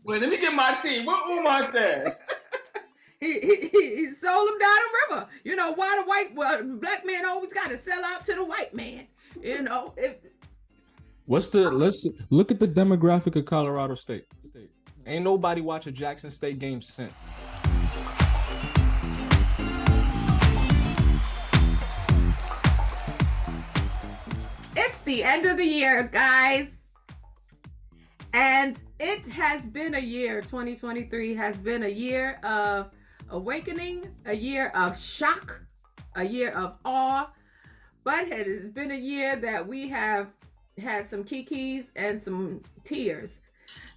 Wait, let me get my tea. What Umar said? He sold him down the river. You know why black man always got to sell out to the white man. You know, let's look at the demographic of Colorado State. Ain't nobody watch a Jackson State game since. It's the end of the year, guys. And it has been a year. 2023 has been a year of awakening, a year of shock, a year of awe. But it has been a year that we have had some kikis and some tears.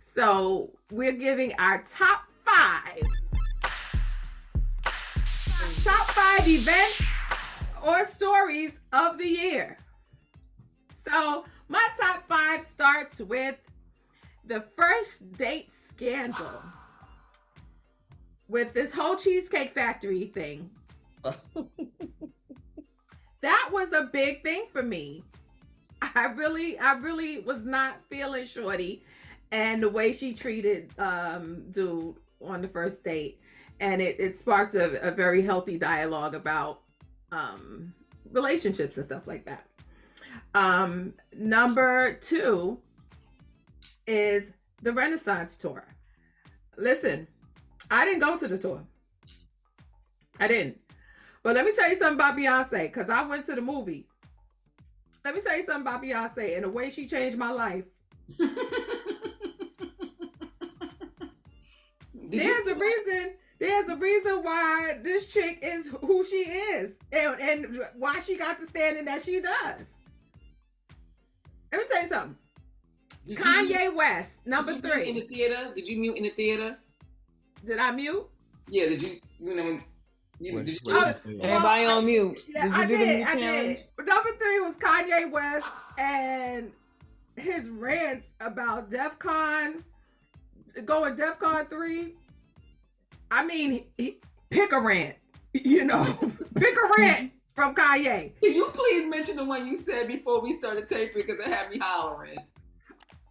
So we're giving our top five events or stories of the year. So my top five starts with the first date scandal with this whole Cheesecake Factory thing. That was a big thing for me. I really was not feeling Shorty and the way she treated dude on the first date. And it sparked a very healthy dialogue about relationships and stuff like that. Number two is the Renaissance tour. Listen, I didn't go to the tour. I didn't. But let me tell you something about Beyonce, because I went to the movie. Let me tell you something about Beyonce and the way she changed my life. There's a reason why this chick is who she is and why she got the standing that she does. Let me tell you something. Kanye West, number 3. In the theater? Did you mute in the theater? Did I mute? Yeah, did you know... Everybody on mute. Yeah, I did. Number 3 was Kanye West and his rants about DEFCON, going DEFCON 3. I mean, pick a rant, you know, pick a rant from Kanye. Can you please mention the one you said before we started taping because it had me hollering?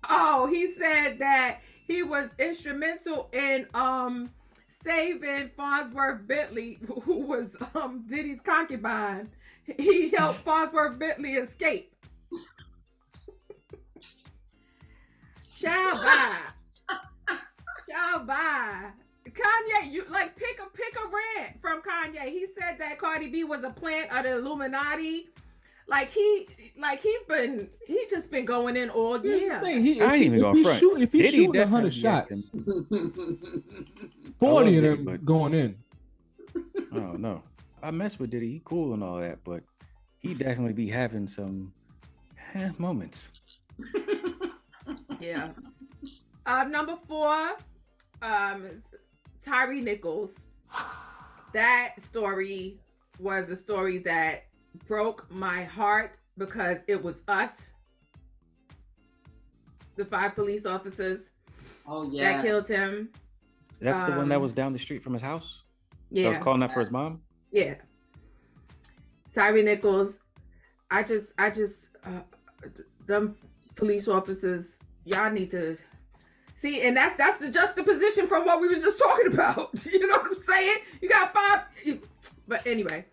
Oh, he said that he was instrumental in saving Farnsworth Bentley, who was Diddy's concubine. He helped Farnsworth Bentley escape. Ciao, bye. Kanye, you like pick a rant from Kanye. He said that Cardi B was a plant of the Illuminati. Like he just been going in all year. I ain't even going front. If he's shooting 100 shots, 40 of them going in. Oh no, I mess with Diddy. He cool and all that, but he definitely be having some moments. Yeah. Number 4, Tyree Nichols. That story was a story that broke my heart because it was us, the 5 police officers that killed him. That's the one that was down the street from his house? Yeah. That was calling out for his mom? Yeah. Tyree Nichols. I just them police officers, y'all need to see, and that's the juxtaposition from what we were just talking about. You know what I'm saying? You got 5, but anyway,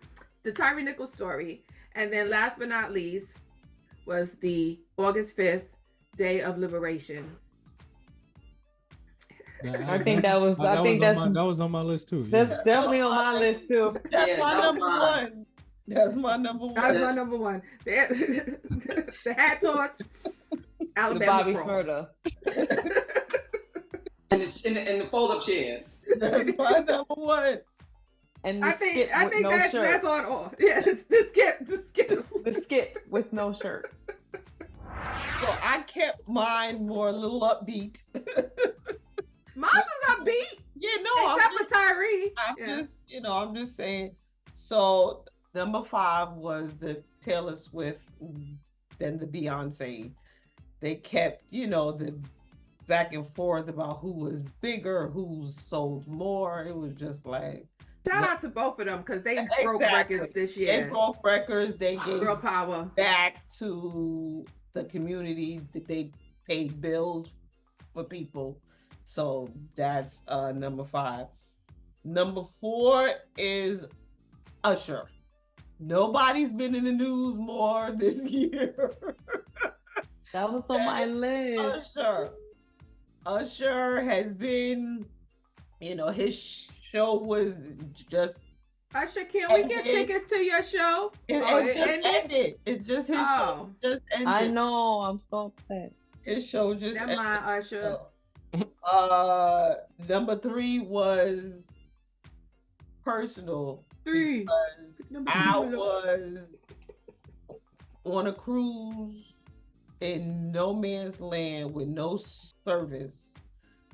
the Tyree Nichols story. And then last but not least was the August 5th Day of Liberation. I think that was on my list too. That's definitely on my list too. That's my number one. That's my number one. The hat toss, Alabama. The Bobby Smurda. and the fold-up chairs. That's my number one. And I think that's on all. Yeah, the skip. The skip with no shirt. So I kept mine more a little upbeat. Mine was upbeat. Yeah, no. Except for Tyree. I'm just saying. So number 5 was the Taylor Swift, then the Beyonce. They kept, the back and forth about who was bigger, who sold more. It was just like. Shout out to both of them because they broke records this year. They broke records. They gave girl power back to the community that they paid bills for people. So that's number 5. Number 4 is Usher. Nobody's been in the news more this year. That was on my list. Usher has been, his show was just Usher, can we get tickets to your show? it just ended. It just his show just ended. I know. I'm so upset. His show just Never ended. mind, Usher. Number 3 was personal. 3. Because I was on a cruise in no man's land with no service.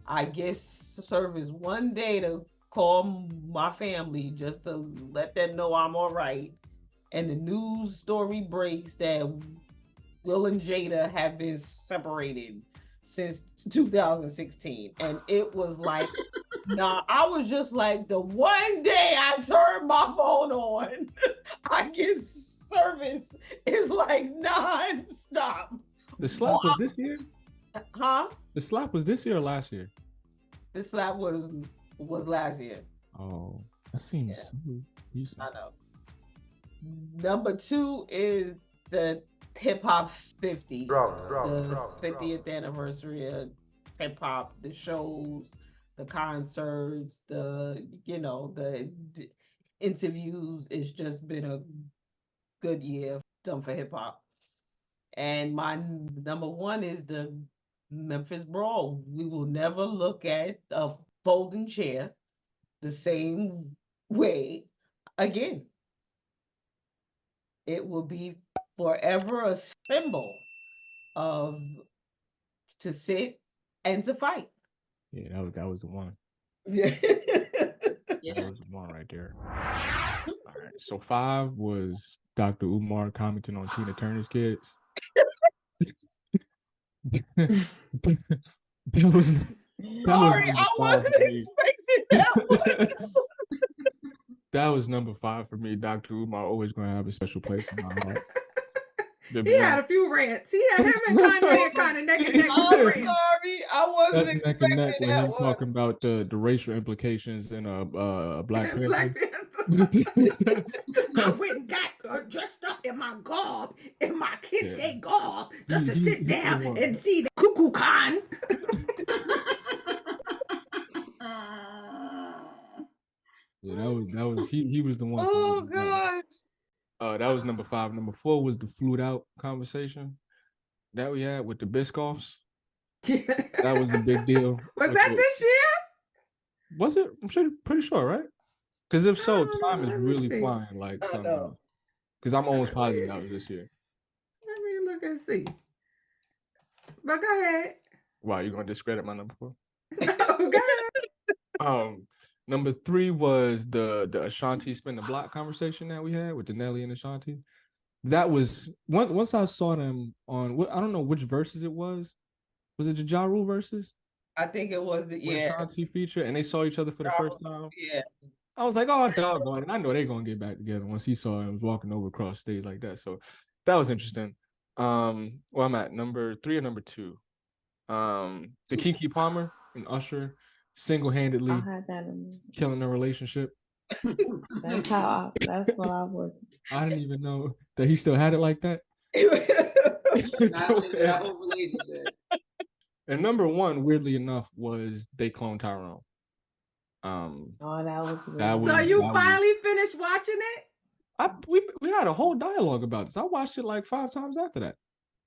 I guess service one day to call my family just to let them know I'm all right. And the news story breaks that Will and Jada have been separated since 2016. And it was like, I was just like, the one day I turned my phone on, I get service is like non-stop. The slap was this year? Huh? The slap was this year or last year? The slap was last year. Oh, that seems so recent. I know. Number 2 is the Hip Hop 50. The 50th anniversary of hip hop, the shows, the concerts, the interviews. It's just been a good year done for hip hop. And my number 1 is the Memphis Brawl. We will never look at a folding chair the same way again. It will be forever a symbol of to sit and to fight. Yeah, that was the one. Yeah. That was the one right there. All right. So 5 was Dr. Umar commenting on Tina Turner's kids. that was Sorry, I wasn't expecting that one. That was number 5 for me. Dr. Umar always going to have a special place in my heart. He had a few rants. He had him and Kanye kind of neck and neck. I'm sorry, I wasn't That's neck expecting and neck when that him one. talking about the racial implications in Black Panther. Black Panther. I went and got dressed up in my garb, in my kente garb, just to sit down and see the Cuckoo Khan. Yeah, that was he was the one. Oh gosh. That was number 5. Number 4 was the flute out conversation that we had with the Biscoffs. That was a big deal. Was that this year? Was it? I'm pretty sure, right? Because if so, time is really flying like something else. Because I'm almost positive that was this year. Let me look and see. But go ahead. Wow, you're gonna discredit my number 4? No, go ahead. Number 3 was the Ashanti spin the block conversation that we had with the Nelly and Ashanti. That was once I saw them on I don't know which verses it was. Was it the Ja Rule verses? I think it was the Ashanti feature, and they saw each other for the first time. Yeah. I was like, oh, doggone it. I know they're gonna get back together once he saw him was walking over across stage like that. So that was interesting. Well, I'm at number 3 or number 2. The Keke Palmer and Usher single-handedly killing their relationship. That's what I was. I didn't even know that he still had it like that. That whole relationship. And number 1, weirdly enough, was They Clone Tyrone. That was So you finally finished watching it? We had a whole dialogue about this. I watched it like 5 times after that.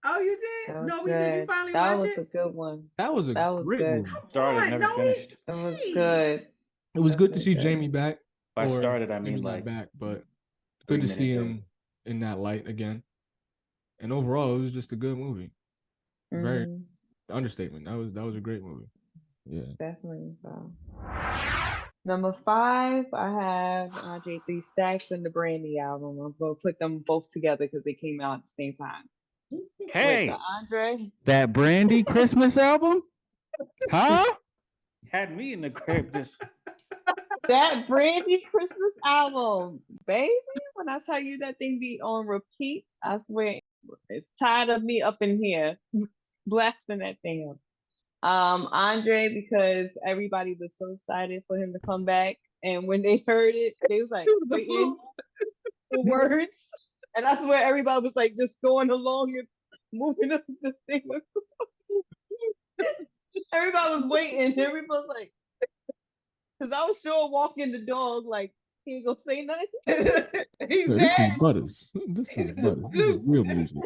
Oh, you did? No, we did. You finally watch it? That was a good one. That was great good. movie. Started, never finished. It was good. It was good to see Jamie back. By started, I mean maybe like not back, but good to see him in that light again. And overall, it was just a good movie. Very understatement. That was a great movie. Yeah, definitely. So number 5, I have Andre 3 Stacks and the Brandy album. I'm gonna put them both together because they came out at the same time. Hey, Andre, that Brandy Christmas album? Huh? Had me in the crib just. That Brandy Christmas album, baby. When I tell you that thing be on repeat, I swear it's tired of me up in here blasting that thing up. Andre, because everybody was so excited for him to come back, and when they heard it, they was like waiting for words, and I swear everybody was like just going along and moving up the thing. Everybody was waiting. Everybody was like, because I was sure walking the dog like he ain't gonna say nothing. He's This is dead. Butters. This is Butters. This is real music.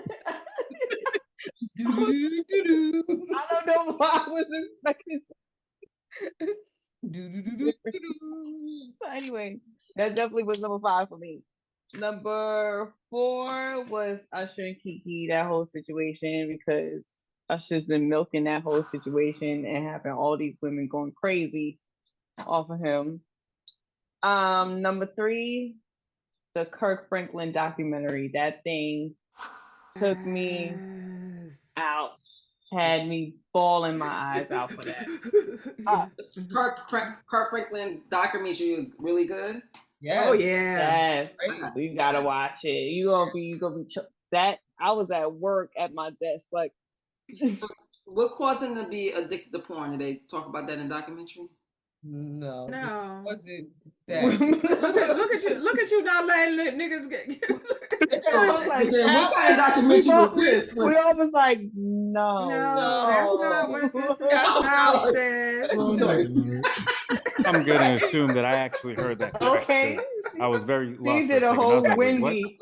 I don't know why I was expecting. But anyway, that definitely was number 5 for me. Number 4 was Usher and Kiki, that whole situation, because Usher's been milking that whole situation and having all these women going crazy off of him. Number 3, the Kirk Franklin documentary. That thing took me out, had me bawling my eyes out for that. Kirk Franklin documentary is really good. Yeah. Oh yeah. Yes, so you gotta watch it. You gonna be that. I was at work at my desk, like. What caused him to be addicted to porn? Did they talk about that in the documentary? No. No. Was it that? Look at you not letting niggas get. I was like, What kind of documentary was this? We all was like, no, No, that's not what this is about, sis. I'm sorry. I'm gonna assume that I actually heard that. correct, Okay. 'cause I was very lost. He for a did a second. I whole was like, wait, what? Wendy.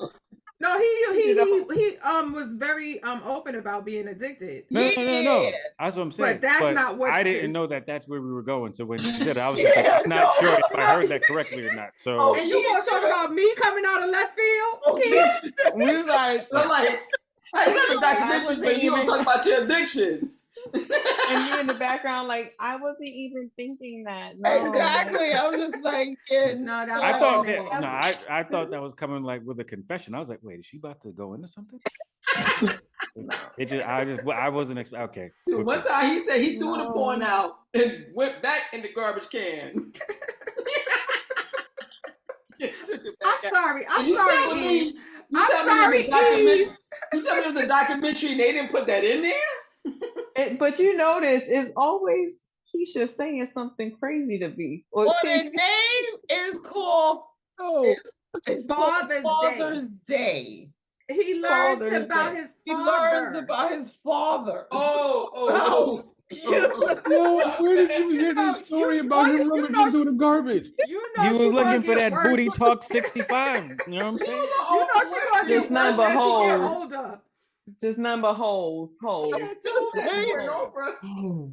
No, he was very open about being addicted. No. That's what I'm saying. But that's not what I didn't this- know that that's where we were going. So when you said it, I was just like, I'm not sure if I heard that correctly or not. So And you want to talk about me coming out of left field? Okay. We was like, I'm like, hey, you got a documentary, but you don't talk about your addictions. and me in the background, like, I wasn't even thinking that. No. Exactly. I was just like, yeah, No, that I thought wasn't that it. I thought that was coming like with a confession. I was like, wait, is she about to go into something? I wasn't expecting. Okay. One time he said he threw the porn out and went back in the garbage can. I'm sorry. I'm You sorry, telling me- Eve. you I'm telling me sorry, there's a documentary- Eve. You tell me there's a documentary and they didn't put that in there? But you notice it's always Keisha saying something crazy to me. Or Well, the name is called it's called Father's Father's Day. He learns Father's about Day. his He father. learns about his father. Oh. Yo, where did you hear this story about him rummaging through the garbage? You know He was she gonna looking for get that worse booty when- talk 65. You know what I'm saying? You know she gonna Just get nothing worse but as she get hoes. older. just number holes. Oh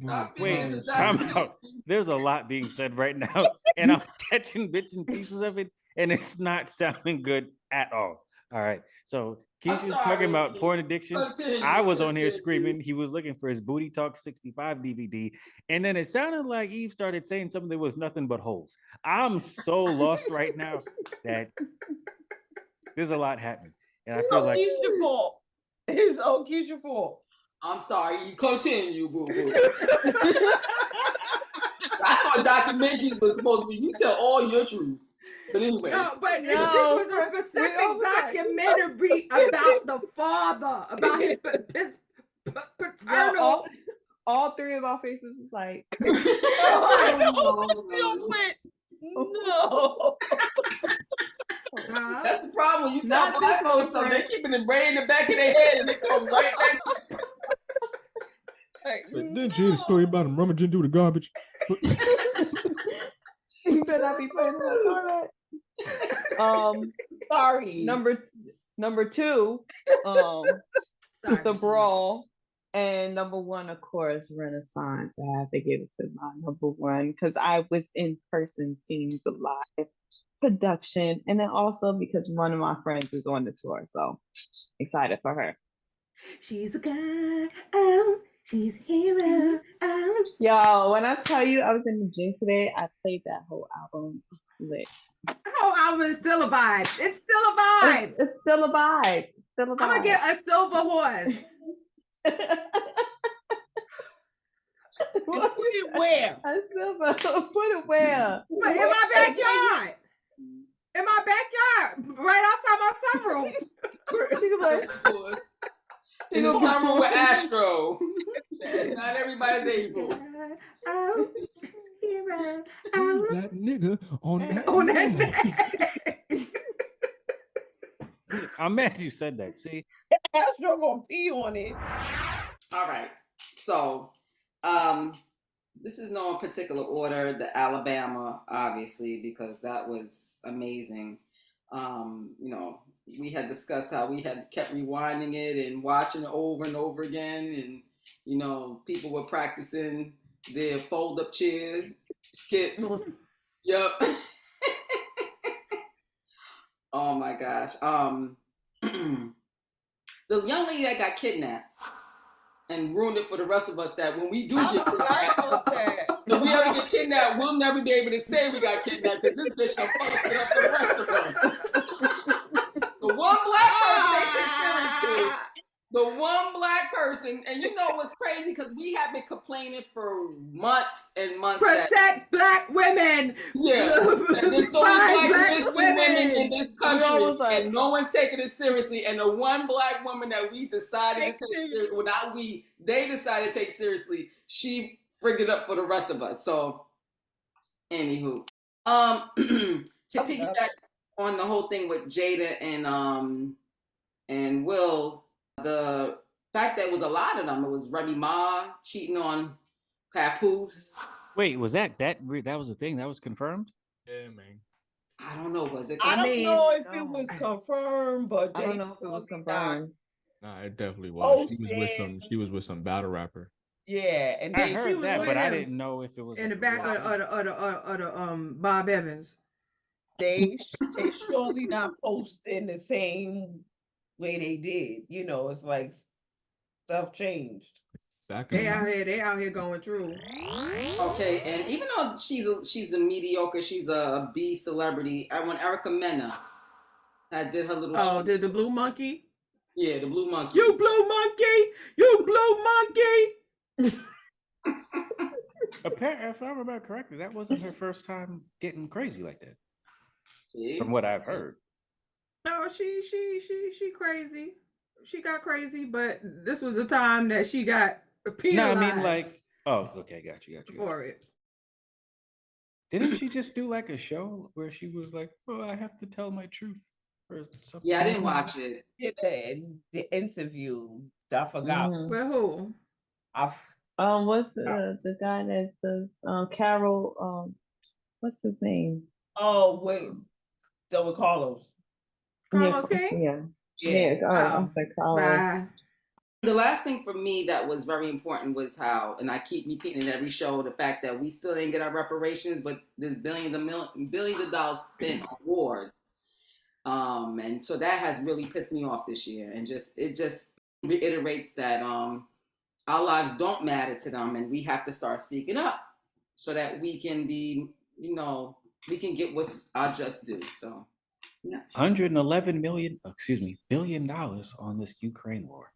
my Wait, gosh. time out. There's a lot being said right now, and I'm catching bits and pieces of it, and it's not sounding good at all. All right. So Keisha's talking about porn addictions. I was on here screaming. He was looking for his Booty Talk 65 DVD. And then it sounded like Eve started saying something that was nothing but holes. I'm so lost right now that there's a lot happening. And I feel like Keisha fault. It's Keisha fault. I'm sorry. You continue, boo boo. I thought documentaries was supposed to be you tell all your truth. But anyway. No, but this No, was a specific we over that. documentary about the father, about his paternal. all three of our faces was like, No. That's the problem. When you tell Not black this folks something, they keeping it brain in the back of their head and they go right back. But didn't you hear the story about him rummaging through the garbage? you better not be playing that toilet. Sorry. Number two, Sorry. the brawl, and number one, of course, Renaissance. I have to give it to my number one because I was in person seeing the live production, and then also because one of my friends is on the tour, so excited for her. She's a girl. Oh, she's a hero. Oh. Yo, when I tell you I was in the gym today, I played that whole album lit. Oh, album is still a vibe. It's still a vibe. It's still a vibe. Still a vibe. I'm gonna get a silver horse. Put it where? A silver. Put it where? But in my backyard. In my backyard, right outside my sunroom. She was like, In the summer with Astro. Not everybody's able. Oh, hero. Oh, That nigga on that. on man. that. I'm mad you said that. See, Astro gonna pee on it. All right. So, this is no particular order. The Alabama, obviously, because that was amazing. We had discussed how we had kept rewinding it and watching it over and over again, and people were practicing their fold-up chairs skits. Yep. Oh my gosh. The young lady that got kidnapped and ruined it for the rest of us, that when we do get kidnapped, if we ever get kidnapped, we'll never be able to say we got kidnapped because this bitch done fucked it up for the rest of us. The one black person they took seriously. The one black person, and you know what's crazy? Because we have been complaining for months and months. Protect black women. Yeah. And there's so many black women in this country, and no one's taking it seriously. And the one black woman that we decided to take seriously, well, not we, they decided to take seriously, she frigged it up for the rest of us. So, anywho. To piggyback on the whole thing with Jada and Will, the fact that it was a lot of them. It was Remy Ma cheating on Papoose. wait, was that was a thing that was confirmed? Yeah, man. I don't know. Was it? I don't know if it was confirmed, but I don't know if it was confirmed. Nah, it definitely was. Posted. She was with some battle rapper. Yeah, and I then heard she was that, with but I him didn't know if it was in the back of the Bob Evans. they surely not posting the same way they did. It's like stuff changed. They out here going through. Okay, and even though she's a mediocre, she's a B celebrity. When Erica Mena did her little show. Did the Blue Monkey? Yeah, the Blue Monkey. You Blue Monkey! You Blue Monkey! If I remember correctly, that wasn't her first time getting crazy like that. Yeah. From what I've heard. No, she crazy. She got crazy, but this was the time that she got penalized. No, I mean like, oh, okay, got you. For it. Didn't she just do like a show where she was like, "Oh, I have to tell my truth" or something? Yeah, I didn't watch it. The interview. I forgot. Well, who? What's the guy that does Carol? What's his name? Oh wait, Double Carlos. Carlos King? Yeah. I'm like Carlos. Bye. The last thing for me that was very important was how, and I keep repeating in every show, the fact that we still didn't get our reparations, but there's billions of dollars spent on wars. And so that has really pissed me off this year. And it just reiterates that our lives don't matter to them, and we have to start speaking up so that we can be, we can get what's our just due. So, yeah. $111 billion on this Ukraine war.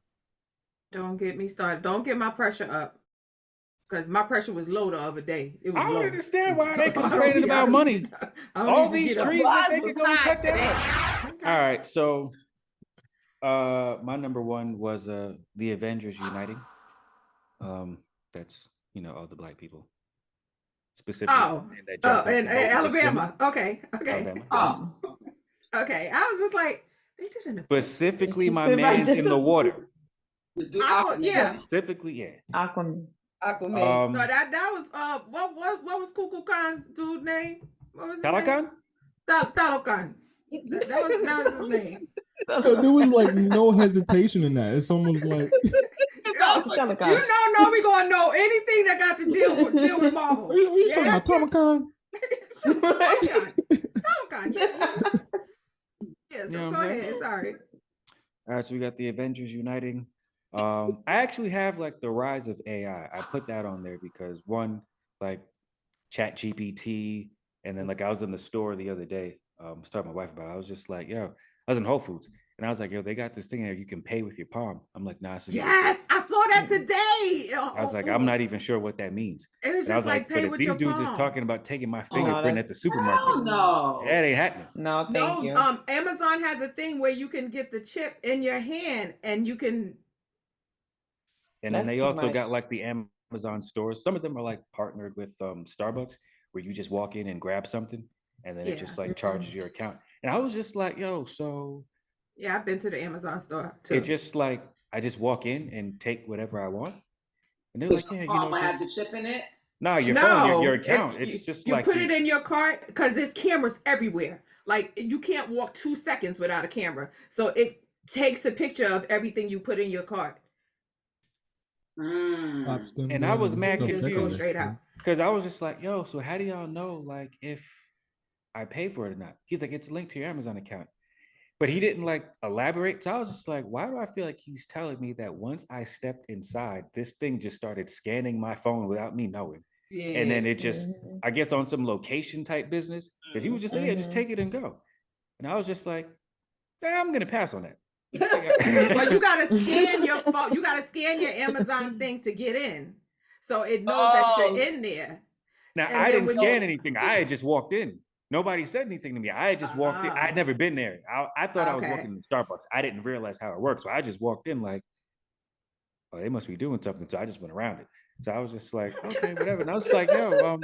Don't get me started. Don't get my pressure up. Because my pressure was low the other day. It was I don't low. understand why they complaining about money. All these trees that they can go and cut down. All right, so my number one was the Avengers uniting. That's all the black people. Specifically. In Alabama. Okay. Alabama. Okay. I was just like, they did an specifically my man's in the water. Specifically, yeah. Aquaman. No, that was what was Kuku Khan's dude name? What was his Talakan? Talakan. That was his name. There was like no hesitation in that. It's almost like no, we gonna know anything that got to deal with Marvel. Are you talking about Talakan. Yeah, so go ahead. Sorry. All right, so we got the Avengers uniting. I actually have like the rise of AI. I put that on there because one, like Chat GPT, and then like I was in the store the other day, starting my wife about it. I was just like, I was in Whole Foods, and I was like, they got this thing there you can pay with your palm. I'm like, nah. Yes, I saw that today. I was like, I'm not even sure what that means. It was just like pay with your palm. These dudes is talking about taking my fingerprint at the supermarket. No, that ain't happening. No, thank you. Amazon has a thing where you can get the chip in your hand and you can. And then That's they too also got much. like the Amazon stores. Some of them are like partnered with Starbucks, where you just walk in and grab something, and then it just like charges your account. And I was just like, yo, so Yeah, I've been to the Amazon store it too. just like I just walk in and take whatever I want. And they're Does like, your yeah, phone have the chip in it? no, your phone, your No, if account. It's just you like put it in your cart, because there's cameras everywhere. Like you can't walk 2 seconds without a camera. So it takes a picture of everything you put in your cart. Stops them And I going was and mad You stuff just go checking straight this. out. because I was just like, yo, so how do y'all know like if I pay for it or not? He's like, it's linked to your Amazon account. But he didn't like elaborate. So I was just like, why do I feel like he's telling me that once I stepped inside, this thing just started scanning my phone without me knowing? Yeah. And then it just, I guess, on some location type business, because he was just like, yeah, just take it and go. And I was just like, I'm gonna pass on that. But you gotta scan your phone. You gotta scan your Amazon thing to get in, so it knows that you're in there. Now And I then didn't when scan anything. I had just walked in. Nobody said anything to me. I had just walked in. Ah. I'd never been there. I thought I was Okay. walking in Starbucks. I didn't realize how it worked. So I just walked in like, oh, they must be doing something. So I just went around it. So I was just like, okay, whatever. And I was like, yo,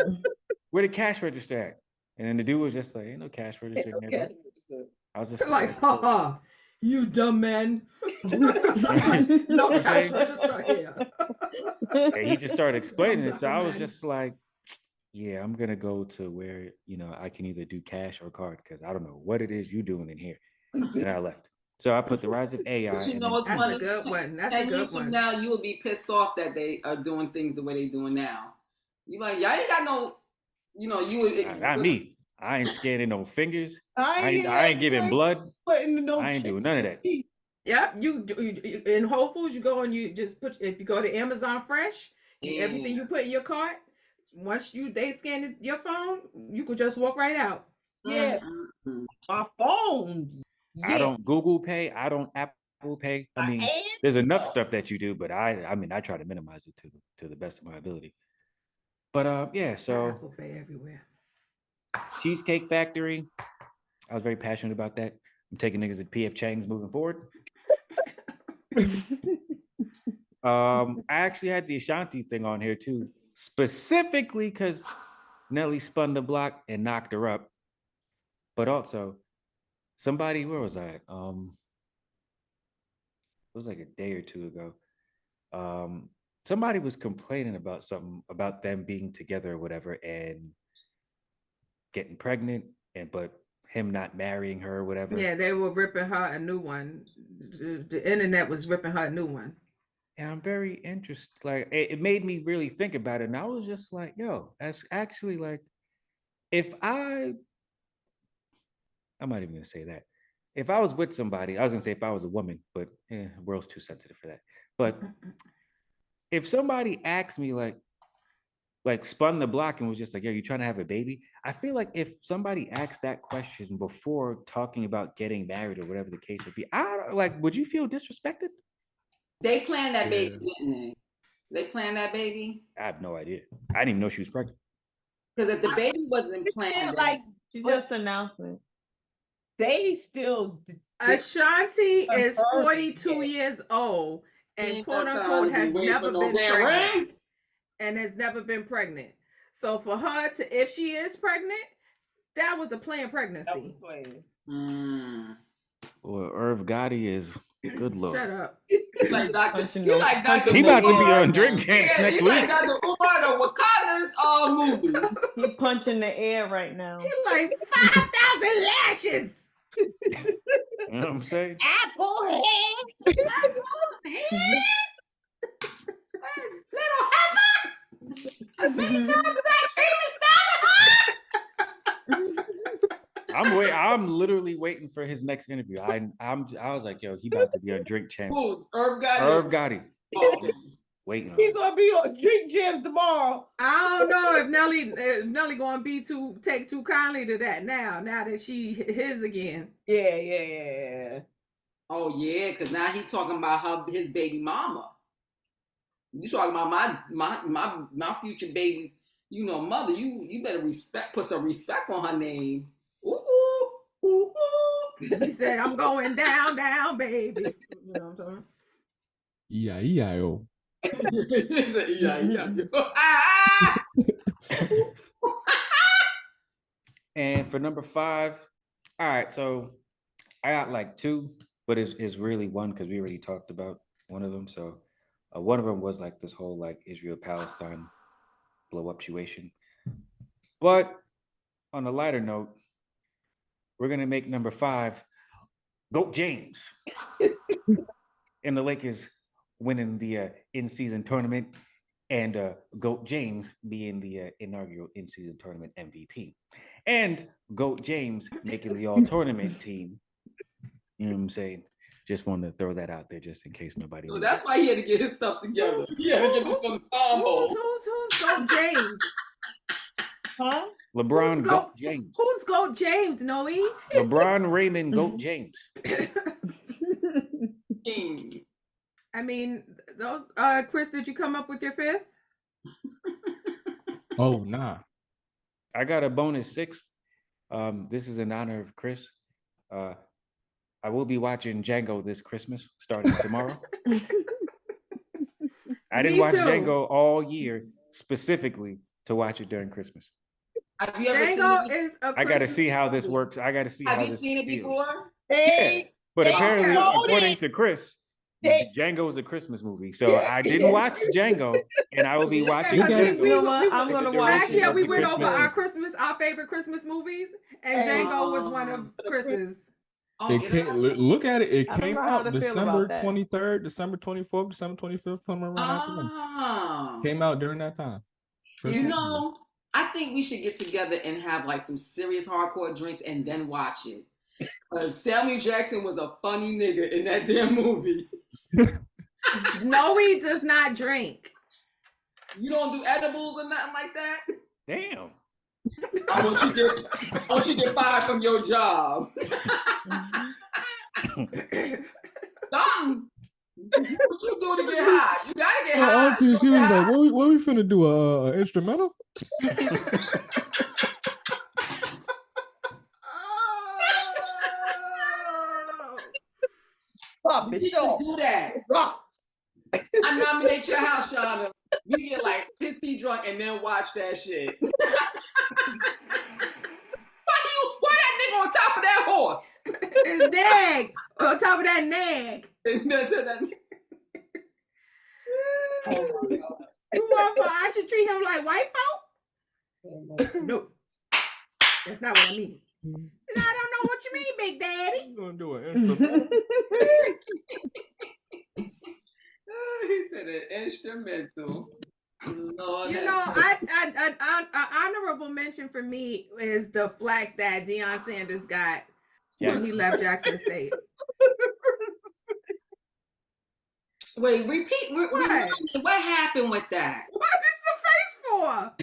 where the cash register at? And then the dude was just like, ain't no cash register in there, bro. I was just like, haha, you dumb man. No cash register here. And he just started explaining it. So I was Man. just like, yeah, I'm gonna go to where I can either do cash or card because I don't know what it is you doing in here. And I left. So I put the rise of AI. But you know what's That's funny? a good one. That's a 10 good years from one. now, you will be pissed off that they are doing things the way they doing now. You like, y'all ain't got no, you would. Not me. I ain't scanning no fingers. I ain't giving blood. putting no I ain't doing none of that. Yep, you in Whole Foods, you go and you just put. If you go to Amazon Fresh, everything you put in your cart, once they scan your phone, you could just walk right out. Yeah, my phone. I don't Google Pay. I don't Apple Pay. I mean, there's enough stuff that you do, but I mean, I try to minimize it to the best of my ability. But yeah, so Apple Pay everywhere. Cheesecake Factory. I was very passionate about that. I'm taking niggas at PF Chang's moving forward. I actually had the Ashanti thing on here too, specifically because Nelly spun the block and knocked her up. But also, somebody, where was I at? It was like a day or two ago. Somebody was complaining about something about them being together or whatever and getting pregnant, but him not marrying her or whatever. Yeah, they were ripping her a new one. The internet was ripping her a new one. And I'm very interested. Like, it made me really think about it. And I was just like, yo, that's actually like, I'm not even going to say that. If I was with somebody, I was going to say if I was a woman, but the world's too sensitive for that. But if somebody asked me like spun the block and was just like, yo, you trying to have a baby? I feel like if somebody asked that question before talking about getting married or whatever the case would be, would you feel disrespected? They planned that baby, didn't they? They planned that baby? I have no idea. I didn't even know she was pregnant. Because if the baby wasn't planned, like just announcement. They still. Ashanti is 42 years old and quote unquote has never been pregnant. And has never been pregnant. So for her if she is pregnant, that was a planned pregnancy. Well, Irv Gotti is good lord. Shut up. He like Dr. He about to be on Drink Champs next week. Like Dr. Umar, the Wakanda movie. He punching the air right now. He like 5,000 lashes. You know what I'm saying? Apple head. Little heifer. As many times as I came inside of her. I'm literally waiting for his next interview. I was like, yo, he about to be on Drink Champs. Who? Irv Gotti. Irv Gotti. Oh. Waiting. He's gonna be on Drink Champs tomorrow. I don't know if Nelly gonna take too kindly to that now that she his again. Yeah. Oh yeah, because now he talking about his baby mama. You talking about my future baby, mother. You better put some respect on her name. Ooh, ooh, ooh, ooh. He said, "I'm going down, baby." You know what I'm talking? E-I-E-I-O. And for number 5, all right, so I got like 2, but it's really one because we already talked about one of them. So one of them was like this whole like Israel Palestine blow up situation. But on a lighter note, we're gonna make number 5 Goat James and the Lakers winning the in-season tournament, and Goat James being the inaugural in-season tournament MVP, and Goat James making the all-tournament team. You know what I'm saying? Just wanted to throw that out there just in case nobody So knew. that's why he had to get his stuff together. He had to get this ensemble. Who's Goat James? Huh? LeBron Goat James. Who's Goat James, Noe? LeBron Raymond Goat James. King. I mean, those. Chris, did you come up with your 5th? Oh, nah. I got a bonus 6th. This is in honor of Chris. I will be watching Django this Christmas, starting tomorrow. I didn't watch Django all year specifically to watch it during Christmas. Have you ever Django seen it? is a I got to Christmas see how this movie. works. I got to see Have how you this seen it feels. before? Yeah. But apparently, according to Chris, They- Django is a Christmas movie. So I didn't watch Django, and I will be watching Because Django. You know what? I'm gonna watch Last year it. we went over Christmas. our favorite Christmas movies, and Django was one of Chris's. Look at it. It I don't came know how out to feel December about that. 23rd, December 24th, December 25th, somewhere around that time. Came out during that time. You know, I think we should get together and have like some serious hardcore drinks and then watch it. Samuel Jackson was a funny nigga in that damn movie. No, he does not drink. You don't do edibles or nothing like that? Damn. I want you to get fired from your job. Something. What you do to get high? You gotta get high. Auntie, she was like, what we finna do? A instrumental? You should do that. I nominate your house, Shauna. We get like pissy drunk and then watch that shit. Why that nigga on top of that horse? His nag. On top of that nag. Oh my God. You want for I should treat him like white folk? No. That's not what I mean. No, I don't know what you mean, Big Daddy. I'm gonna do an instrumental. He said an instrumental. Lord, you know, an honorable mention for me is the flack that Deion Sanders got when he left Jackson State. Wait, repeat. What happened with that? What is the face for?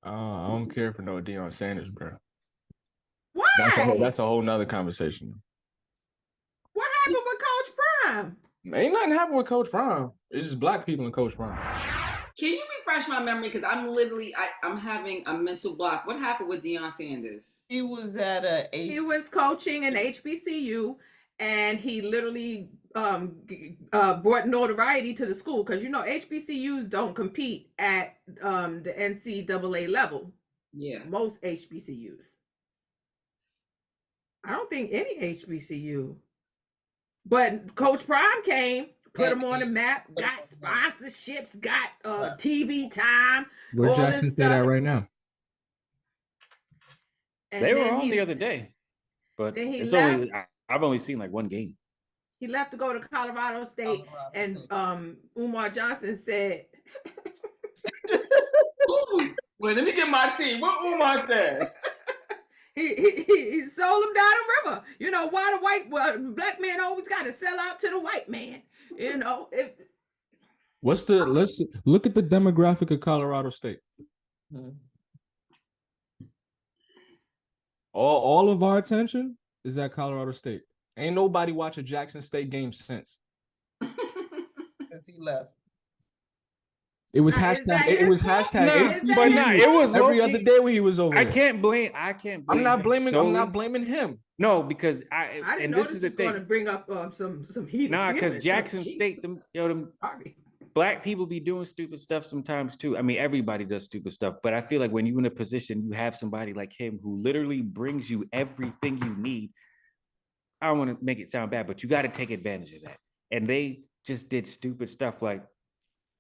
I don't care for no Deion Sanders, bro. Why? That's a whole nother conversation. What happened with Coach Prime? Ain't nothing happened with Coach Prime. It's just black people and Coach Prime. Can you refresh my memory? Because I'm having a mental block. What happened with Deion Sanders? He was he was coaching in HBCU, and he literally brought notoriety to the school because you know HBCUs don't compete at the NCAA level. Yeah, most HBCUs. I don't think any HBCU. But Coach Prime came, put him on the map, got sponsorships, got TV time. Where Jackson State at right now? And they were on the other day, but I've only seen like one game. He left to go to Colorado State, and Umar Johnson said, "Wait, let me get my tea." What Umar said? He sold him down the river. You know why black man always got to sell out to the white man. You know. Let's look at the demographic of Colorado State. All of our attention is at Colorado State. Ain't nobody watch a Jackson State game since he left. It was Now, is hashtag. that It his was fault? hashtag. No, Is HBCU that but his nah, fault? it was every low-key- other day when he was over I there. can't blame. I'm not him blaming. I'm solely. not blaming him. No, because I didn't and know this this is the was going to thing. bring up some heated Nah, because feelings. Jackson Jeez. State, them Sorry. black people be doing stupid stuff sometimes too. I mean, everybody does stupid stuff, but I feel like when you're in a position, you have somebody like him who literally brings you everything you need. I don't want to make it sound bad, but you got to take advantage of that. And they just did stupid stuff like,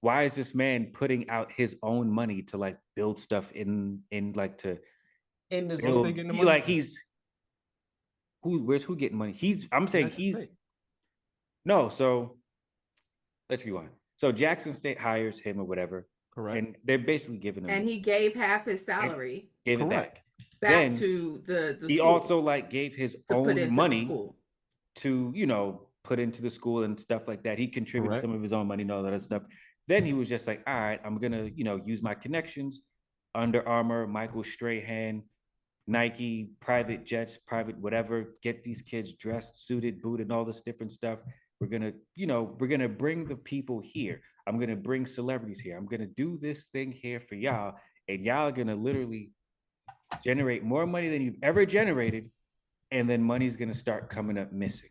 why is this man putting out his own money to like build stuff in like to In the Where's build, they school. getting the money like from? he's where's who getting money? I'm saying Jackson he's State. no, so let's rewind. So Jackson State hires him or whatever, Correct. and they're basically giving him And he gave half his salary gave it Correct. back. back Then to the he school also like gave his to put own into the money school. to put into the school and stuff like that. He contributed Correct. some of his own money and all that other stuff. Then he was just like, all right, I'm gonna use my connections, Under Armour, Michael Strahan, Nike, private jets, private whatever, get these kids dressed, suited, booted, and all this different stuff. We're gonna bring the people here. I'm gonna bring celebrities here. I'm gonna do this thing here for y'all, and y'all are gonna literally generate more money than you've ever generated, and then money's gonna start coming up missing.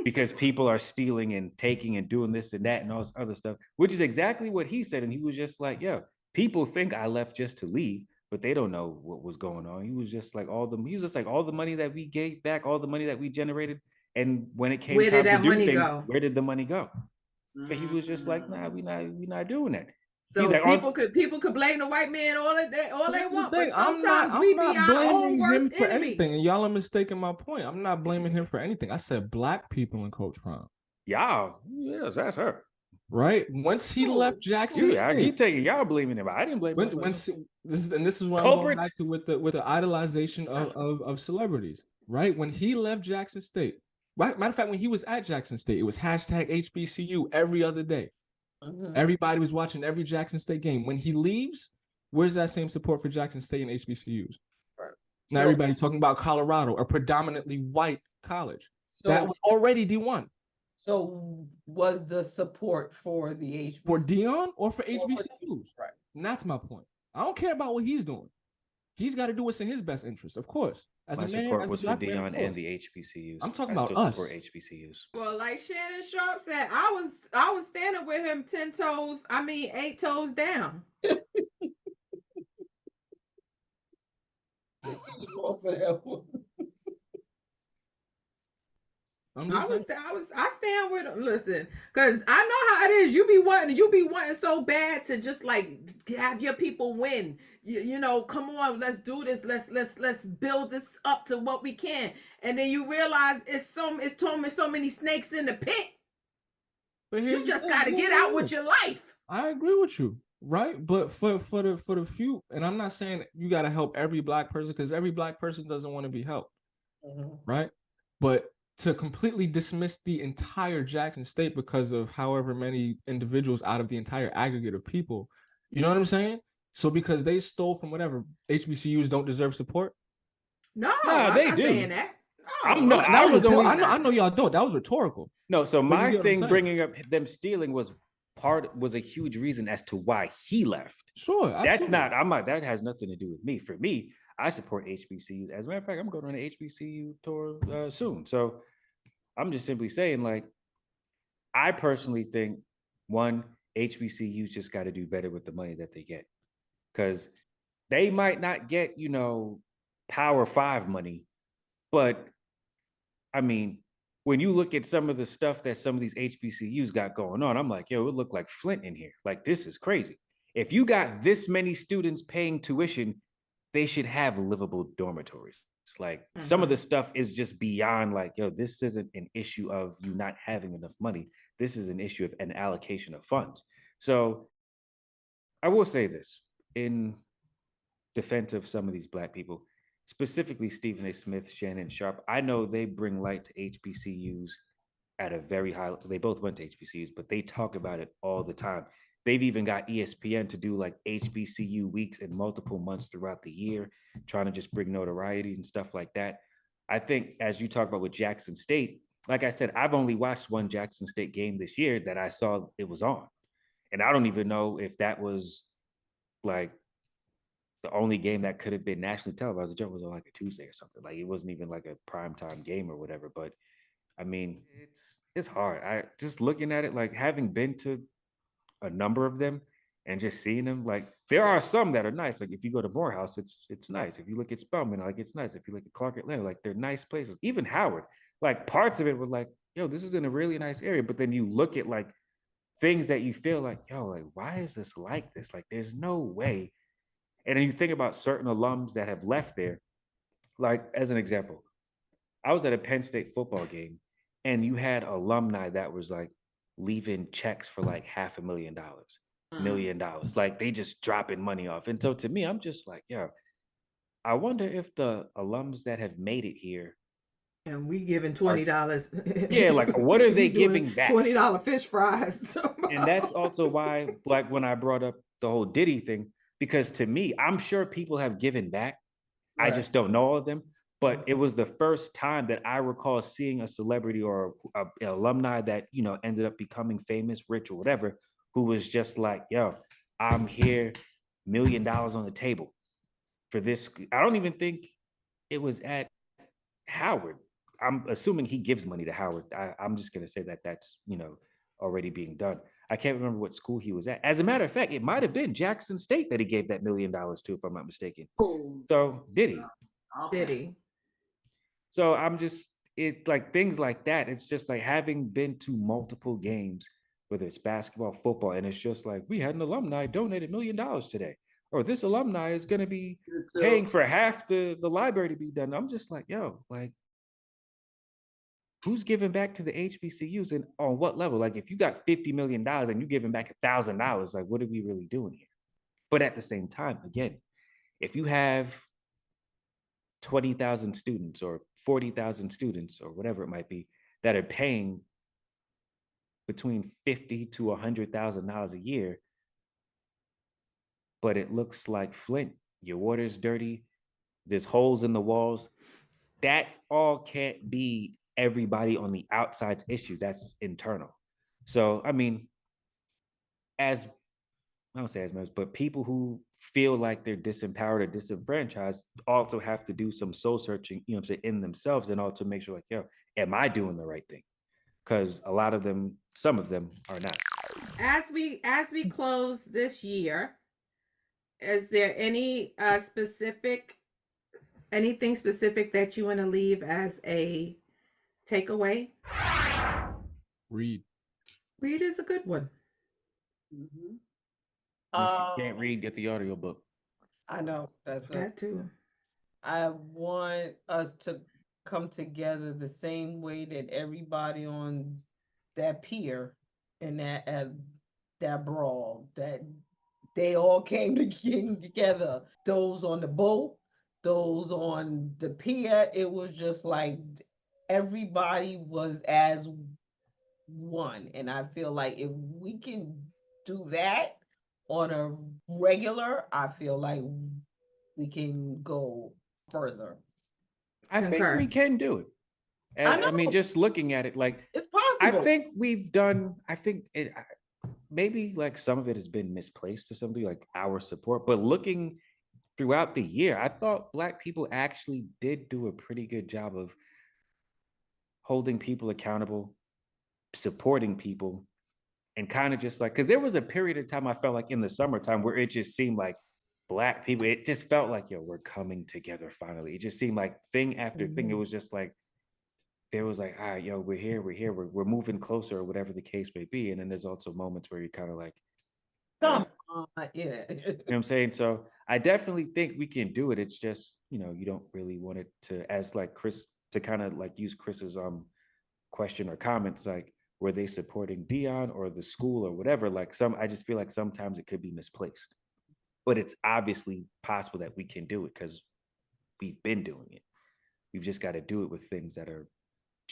Because people are stealing and taking and doing this and that and all this other stuff, which is exactly what he said. And he was just like, yeah, people think I left just to leave, but they don't know what was going on. He was just like all the money that we gave back, all the money that we generated. And when it came Where time did that to do money things, go? where did the money go? So he was just like, nah, we not doing that. So He's like, people could blame the white man all they Here's the want, thing, but sometimes we be our own blaming worst him for enemy. anything, and y'all are mistaking my point. I'm not blaming him for anything. I said black people in Coach Prime. y'all, yes, that's her. Right? Once he left Jackson He State, taking y'all blaming him. I didn't blame him. this is what I'm going Culprits. back to with the idolization of celebrities. Right? When he left Jackson State, right? Matter of fact, when he was at Jackson State, it was hashtag HBCU every other day. Mhm. Everybody was watching every Jackson State game. When he leaves, where's that same support for Jackson State and HBCUs? Right. Now So- everybody's talking about Colorado, a predominantly white college So, that was already D1. so was the support for the HBCU For Dion or for for- HBCUs? Right. And that's my point. I don't care about what he's doing. He's got to do what's in his best interest, of course. As My a man, support as a was for black man, Dion of and course. the HBCUs. I'm talking I about still us. support HBCUs. Well, like Shannon Sharp said, I was standing with him 8 toes down. I stand with him. Listen, because I know how it is. You be wanting so bad to just like have your people win. You know, come on, let's do this. Let's build this up to what we can. And then you realize it's so many snakes in the pit. But You just got to get out with your life. I agree with you, right? But for the few, and I'm not saying you got to help every black person because every black person doesn't want to be helped, right? But to completely dismiss the entire Jackson State because of however many individuals out of the entire aggregate of people, you know what I'm saying? So because they stole from whatever, HBCUs don't deserve support? No, Nah, I'm they not do. saying that. No, I'm not- That was only- I know y'all don't. That was rhetorical. No, so But you my get what I'm thing saying. bringing up them stealing was a huge reason as to why he left. Sure, That's absolutely. that has nothing to do with me. For me, I support HBCUs. As a matter of fact, I'm going on an HBCU tour soon. So I'm just simply saying, like, I personally think one, HBCUs just got to do better with the money that they get. Because they might not get, Power 5 money, but I mean, when you look at some of the stuff that some of these HBCUs got going on, I'm like, yo, it looked like Flint in here. Like, this is crazy. If you got this many students paying tuition, they should have livable dormitories. It's like some of the stuff is just beyond like, yo, this isn't an issue of you not having enough money. This is an issue of an allocation of funds. So I will say this in defense of some of these black people, specifically Stephen A. Smith, Shannon Sharp. I know they bring light to HBCUs at a very high. They both went to HBCUs, but they talk about it all the time. They've even got ESPN to do like HBCU weeks in multiple months throughout the year, trying to just bring notoriety and stuff like that. I think as you talk about with Jackson State, like I said, I've only watched one Jackson State game this year that I saw it was on. And I don't even know if that was like the only game that could have been nationally televised. The joke was on like a Tuesday or something. Like it wasn't even like a primetime game or whatever. But I mean, it's hard. I just looking at it, like having been to a number of them and just seeing them, like there are some that are nice. Like if you go to Morehouse, it's nice. If you look at Spelman, like it's nice. If you look at Clark Atlanta, like they're nice places. Even Howard, like parts of it were like, yo, this is in a really nice area. But then you look at like things that you feel like, yo, like why is this like this? Like there's no way. And then you think about certain alums that have left there. Like as an example, I was at a Penn State football game, and you had alumni that was like leaving checks for like $500,000, $1 million. Like they just dropping money off. And so to me, I'm just like, yo, I wonder if the alums that have made it here, and we giving $20. yeah, like what are they We doing giving back? $20 fish fries. And that's also why, like when I brought up the whole Diddy thing, because to me, I'm sure people have given back. I just don't know all of them. But it was the first time that I recall seeing a celebrity or an alumni that, you know, ended up becoming famous, rich, or whatever, who was just like, yo, I'm here, $1 million on the table for this. I don't even think it was at Howard. I'm assuming he gives money to Howard. I'm just going to say that that's, you know, already being done. I can't remember what school he was at. As a matter of fact, it might have been Jackson State that he gave that $1 million to, if I'm not mistaken. So did he? Did he? So I'm just, it like things like that. It's just like having been to multiple games, whether it's basketball, football, and it's just like we had an alumni donate $1 million today, or this alumni is going to be paying for half the library to be done. I'm just like, yo, like who's giving back to the HBCUs and on what level? Like if you got $50 million and you giving back $1,000, like what are we really doing here? But at the same time, again, if you have 20,000 students or 40,000 students or whatever it might be that are paying between $50,000 to $100,000 a year, but it looks like Flint, your water's dirty, there's holes in the walls, that all can't be everybody on the outside's issue. That's internal. So, I mean, as I don't say as much, but people who feel like they're disempowered or disenfranchised also have to do some soul searching, you know what I'm saying, in themselves, and also make sure like, yo, am I doing the right thing? Because a lot of them, some of them are not. As we close this year, is there any anything specific that you want to leave as a takeaway? Read. Read is a good one. Mm-hmm. If you can't read, get the audiobook. I know That too. I want us to come together the same way that everybody on that pier and that brawl, that they all came together. Those on the boat, those on the pier. It was just like everybody was as one. And I feel like if we can do that on a regular, I feel like we can go further. I think we can do it. I mean, just looking at it, like it's possible. I think we've done. I think it maybe like some of it has been misplaced or something, like our support. But looking throughout the year, I thought Black people actually did do a pretty good job of holding people accountable, supporting people, and kind of just like, because there was a period of time I felt like in the summertime where it just seemed like Black people, it just felt like, yo, we're coming together finally. It just seemed like thing after thing. It was just like, there was like, all right, yo, we're here, we're moving closer, or whatever the case may be. And then there's also moments where you're kind of like, come on, yeah. You know what I'm saying? So I definitely think we can do it. It's just, you know, you don't really want it to, as like Chris, to kind of like use Chris's question or comments, like, were they supporting Dion or the school or whatever? Like I just feel like sometimes it could be misplaced. But it's obviously possible that we can do it because we've been doing it. We've just got to do it with things that are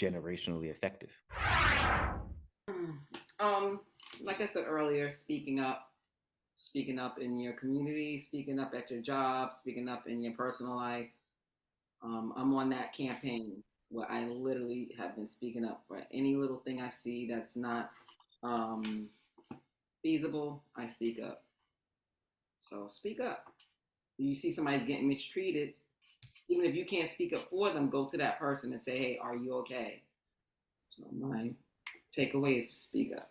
generationally effective. Like I said earlier, speaking up in your community, speaking up at your job, speaking up in your personal life. I'm on that campaign where I literally have been speaking up for any little thing I see that's not feasible, I speak up. So speak up. You see somebody's getting mistreated, even if you can't speak up for them, go to that person and say, hey, are you okay? So my takeaway is speak up.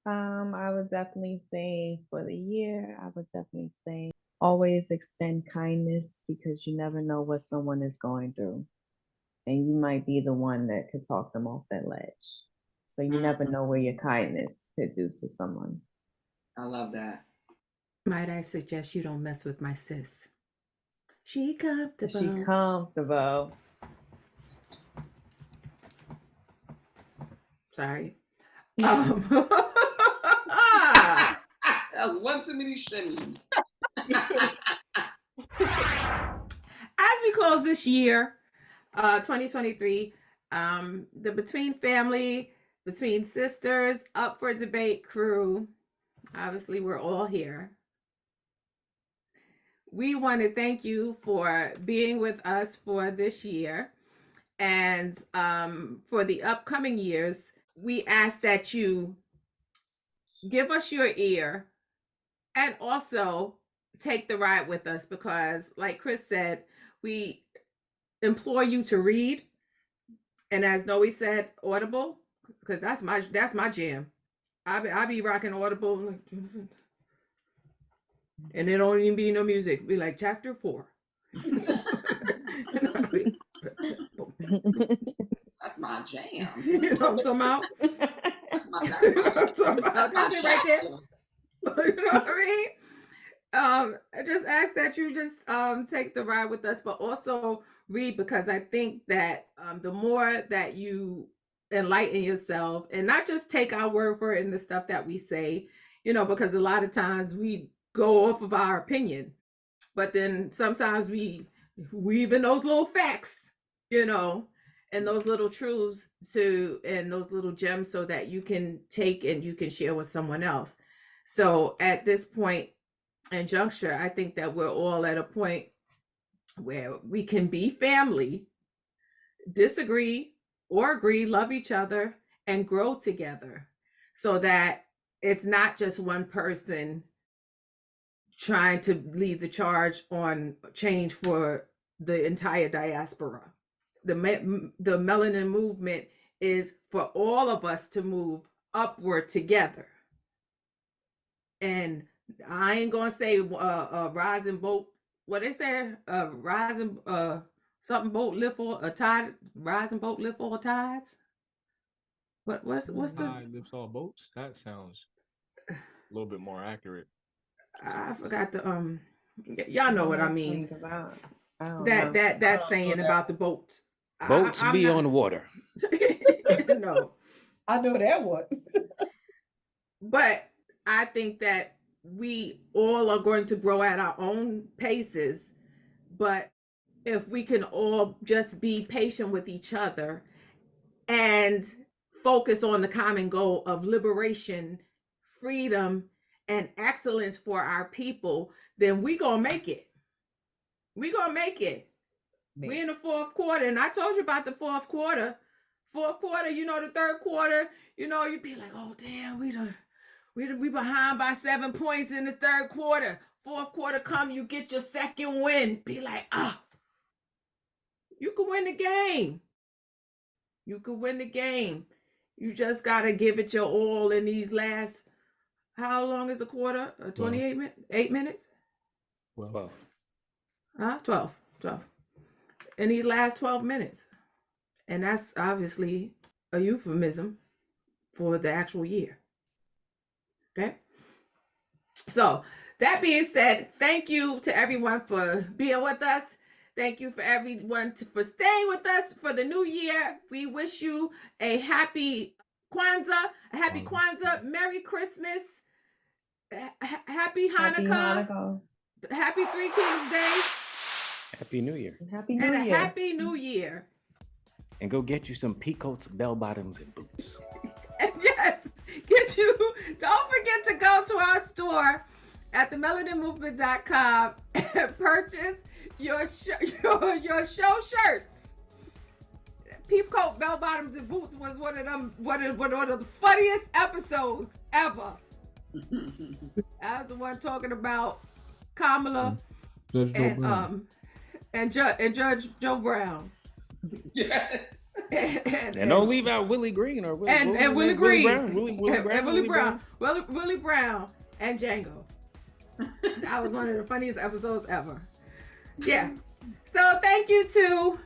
I would definitely say for the year, I would definitely say always extend kindness because you never know what someone is going through. And you might be the one that could talk them off that ledge. So you never know where your kindness could do to someone. I love that. Might I suggest you don't mess with my sis? She comfortable. She comfortable. Sorry. That was one too many shimmies. As we close this year, 2023, the Between Family, Between Sisters, Up for Debate crew, obviously we're all here. We want to thank you for being with us for this year. And for the upcoming years, we ask that you give us your ear and also take the ride with us because, like Chris said, we implore you to read. And as Noe said, Audible, because that's my jam. I be rocking Audible, and it don't even be no music. Be like chapter 4. That's my jam. You know what I'm talking about? That's my That's it right there. You know what I mean? I just ask that you just take the ride with us, but also read, because I think that the more that you enlighten yourself and not just take our word for it in the stuff that we say, you know, because a lot of times we go off of our opinion, but then sometimes we weave in those little facts, you know, and those little truths and those little gems so that you can take and you can share with someone else. So at this point and juncture, I think that we're all at a point where we can be family, disagree or agree, love each other, and grow together, so that it's not just one person trying to lead the charge on change for the entire diaspora. The Melanin movement is for all of us to move upward together. And I ain't gonna say rising boat. What they say? Rising something boat lift all a tide. Rising boat lift all tides. What's the tide lifts all boats? That sounds a little bit more accurate. I forgot the y'all know what I mean. That saying about the boats. Boats I'm be not... on the water. No, I know that one. But I think that we all are going to grow at our own paces. But if we can all just be patient with each other and focus on the common goal of liberation, freedom, and excellence for our people, then we gonna make it. We gonna make it. Man. We in the fourth quarter, and I told you about the fourth quarter. Fourth quarter, you know, the third quarter, you know, you'd be like, oh damn, we behind by 7 points in the third quarter. Fourth quarter come, you get your second win. Be like, you can win the game. You can win the game. You just gotta give it your all in these last. How long is a quarter? 28 minutes? 8 minutes? 12. 12. In these last 12 minutes. And that's obviously a euphemism for the actual year. Okay? So, that being said, thank you to everyone for being with us. Thank you for everyone for staying with us for the new year. We wish you a happy Kwanzaa, Merry Christmas, Happy Hanukkah, Happy Three Kings Day, Happy New Year, and a Happy New Year. And go get you some peacoats, bell bottoms, and boots. And yes, don't forget to go to our store at themelaninmvmt.com and purchase your show shirts. Peepcoat, Bell Bottoms, and Boots was one of the funniest episodes ever. I was the one talking about Kamala Judge Joe Brown. and Judge Joe Brown. Yes. And don't leave out Willie Green or Willie Brown. Willie Brown and Django. That was one of the funniest episodes ever. Yeah. So thank you to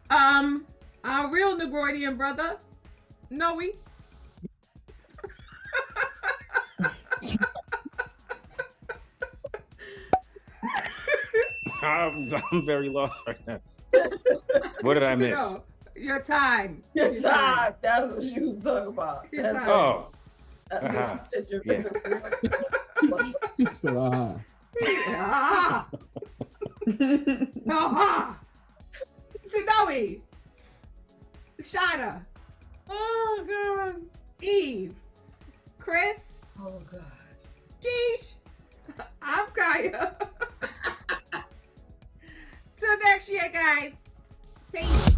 our real Negroidian brother, Noe. I'm very lost right now. What did I miss? No, your time. Your time. That's what she was talking about. Your time. Oh. That's Yeah. So, Snowy. Shada. Oh God. Eve. Chris. Oh God. Keish. I'm Kaya. Till next year, guys. Peace.